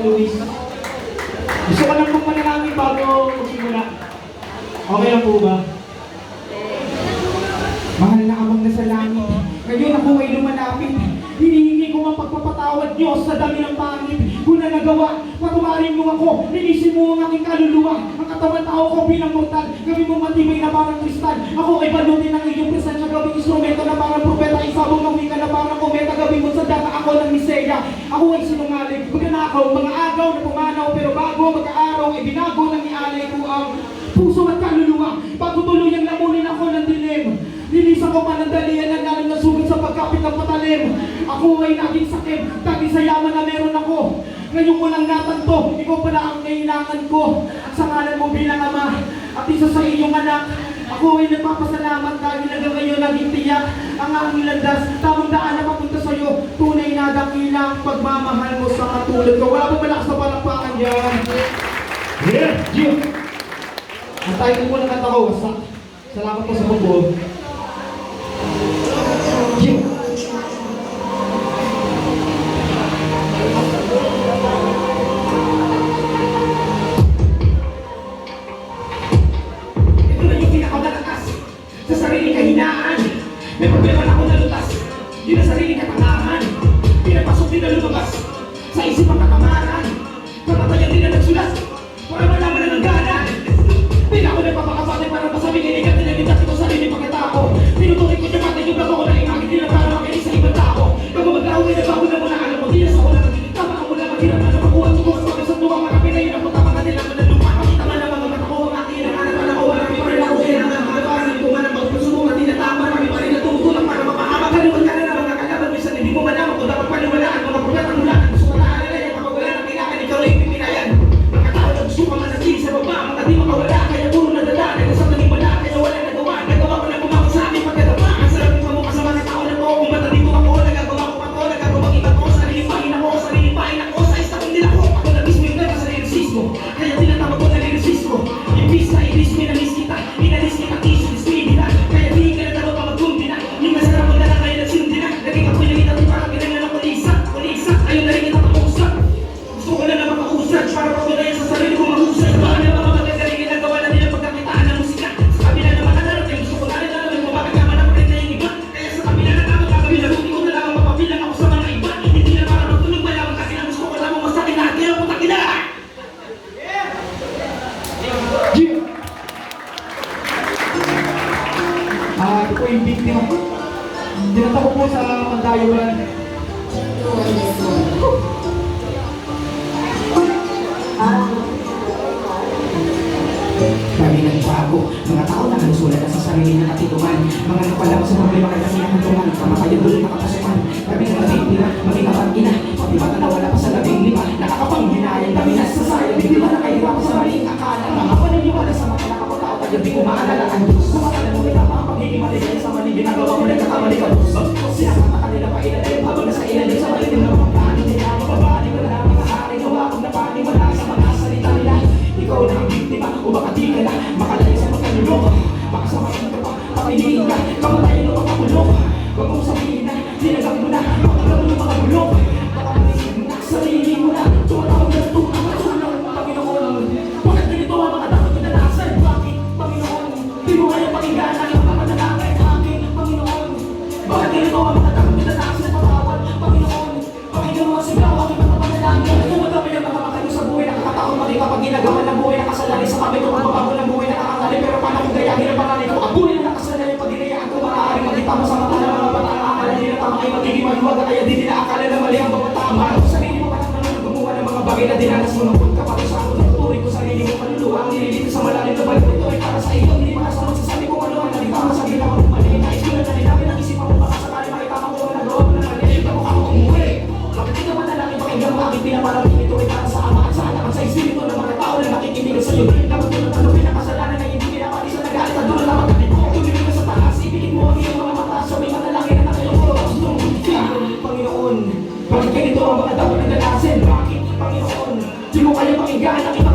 Luis. Gusto ko lang pong manalangin bago magsimula. Okay lang po ba? Mahal na amang nasa langit, ngayon ako ay lumalapit. Hinihingi ko ang pagpapatawad Diyos sa dami ng pangit kung na nagawa. Patawarin mo ako, linisin mo ang aking kaluluwa. Ang katawan tao ko bilang mortal, gawin mo matibay na parang kristal. Ako ay balutin ng iyong presensya, gawing instrumento na parang propeta. Isabong ng wika na parang kometa, gawin mo sa data ako ng miseya. Ako ay sinungaling, magnanakaw, mga agaw na pumanaw. Pero bago mag-aaraw, ay binago ng ialay ko ang puso at kaluluwa. Bago tuluyang lamunin ako ng dilim, nilisan ko panandalian ang nalang na sugat sa pagkapit ng patalim. Ako ay naging sakit, dahil sa yaman na meron ako. Ngayon ko lang natanto, ikaw pala ang kailangan ko. Sa ngalan mo bilang ama, at isa sa iyong anak, ako ay nagpapasalamat dahil hanggang ngayon naging tiyak ang aking landas. Tamang daan na papunta sa iyo, tunay na dakilang pagmamahal mo sa katulad ko. Wala pong malakas na palakpakan dyan. Yeah, yeah. Ang tayo ko ng kanta ko, wasak. Salamat po sa pagbuo. Yeah. Ito na yung pinakamalakas sa sariling kahinaan. May problema na ako nalutas, di na sariling katangahan. Pinapasok din na lumabas sa isip ang katamaran. Kamatayan din na nagsulat para malaman na ng gana. Hindi ako nagpapakasali para masabing inigat na naging dati ko sarili pagkatao. Tinutuloy ko yung mata yung blago ko na imagin din na para makinig sa ibang tao. Bago mag-aw ay nagbago na muna alam mo, di na sa ulang. Tama ka mula maghirap na napakuha ko sa mga sa tuwang mga pinayin ang punta mga nila man na lupa. Makita man ang mga mata ko ang aking nakahanap na ako. Marami pa rin ako kailangan ng mga parang kung man ang magpuso mo at tinatama. Marami pa rin natutulak para mapahama. Kaliwan ka na ng mga kalaban. Minsan hindi mo malaman kung dapat paniwalaan mga propetang mula. Gusto ka na alala yan kapag wala na kailangan ikaw na ipipinayan. Mga tao na gusto ka man sa sa baba, mga di makawala. Kaya puro nadala, nagkasang naging wala. Kaya wala nagawa, nagawa ko na bumako sa aking pagkadama. Ang sarap yung mamukha sa mga tao na to. Kung ba't dito ako, nagagawa ko pa to. Nagagawang iba ko, sariling pahin ako. Sariling pahin ako, sa istakong nila ko. Ako na mismo yung nagka sa nirusismo. Kaya tinatawag ko na nirusismo. Imbis na ibis, minalis kita. Inalis kita, iso, discriminita. Kaya di ka na talo pa magkundi na. Yung masarap mo na lang kayo nagsundi na. Naging ako'y nangita din parang pinaglan ng kulisak. Kulisak, ayun na rin kita makausap. Gusto ko na naman makausap. Para pagkunayan sa sarili ko mahusap. Baka na mga magagaling ginagawa na nila pagkakitaan ng musika. Sa kabila na mga narating, gusto ko na rin alam kung bakit naman ang prenda yung iba. Kaya sa kabila na naman kakabila, hindi ko na lang mapapilang ako sa mga iba. Hindi na para magtulog malaman kasi ang gusto ko lamang masakin lahat. Kaya puta kila! Ito po yung biktima. Dinata ko po sa Mandayuan. Kami nagbago, mga tao na halusulat na sa sarili na katitungan. Mga napalam sa problema kaya kinahantungan. Kamatayan doon nakapasukan. Kami na mabigtira, maging kapag-ina. Pagdibata na wala pa sa 15. Nakakapanghinayang kami na sa sayang. Bigdiba na kayo ako sa maling akala. Mga paniniwala sa mga nakapatao. Kaya di ko maalala ang Diyos. Kumakala mo rin ang pagiging maligay sa maling ginagawa mo na kakamali ka Diyos. Sinakata kanila pa ilalim habang nasa ilalim sa malilim na mga plano nila. Mababalik ko na lang mga hari na wapag na paniwala sa mga salita nila. Ikaw na ang biktima o baka di ka na makalayo sa pagkanulong. Baka sa mga ka pa, pakiliin ka, kamatayin o makakulong. Huwag mong sabihin na, dinagam mo na, makagam mo ng mga bulong. Baka manisip mo na, sarili mo na, tumatawag na tutulong, matulong, Panginoon. Bakit ganito ang mga dapat pinalasan? Bakit, Panginoon? Di mo kaya pakinggan ang mga panalangin aking Panginoon. Bakit ganito ang mga dapat pinalasan? Patawad, Panginoon. Pakinggan mo ang sigaw aking mga panalangin. Tumatawag ang mga makayo sa buhay, nakakataon maging kapag ginagawa ng buhay, nakasalali sa kami ko ang mabago ng buhay, nakakatali. Pero paano kung gayahin ang pangalan ko? Ang buhay na nakasalali, pag ginayaan ko, maaaring maging tama sa mata ng mga bata. Akala din na tama ay magiging maluwag, kaya di nila akala na mali ang bawat tama. Kung sarili mo parang naman gumawa ng mga bagay na dinanas mo ng ka para sa ako. Tutuloy ko sarili mo kaluluwa, ang nililito sa malalim na balik. Ito ay para sa iyo, hindi para sa magsasabi ko ano ang nalitama sa ginawa ng mali. Nais ko na nalinapin ang isipan mo, baka sakali makitama ko na nagawa mo ng mali. Ito mo ako umuwi. Bakit di ka manalangin pakinggan mo aking pinaparang ito ay para sa ama at sa anak at sa espiritu ng mga tao na nakikinig sa iyo. Dapat mo naman ang pinakasalanan na hindi pinapali sa nagalit at doon naman kapit mo. Tumingin ka sa taas, ibigin mo ang iyong mga mata sa may manalangin na nakayong ko. Panginoon, bakit ganito ang mga dapat nagdalasin? Bakit, Panginoon, di mo kaya pakinggan ang ibang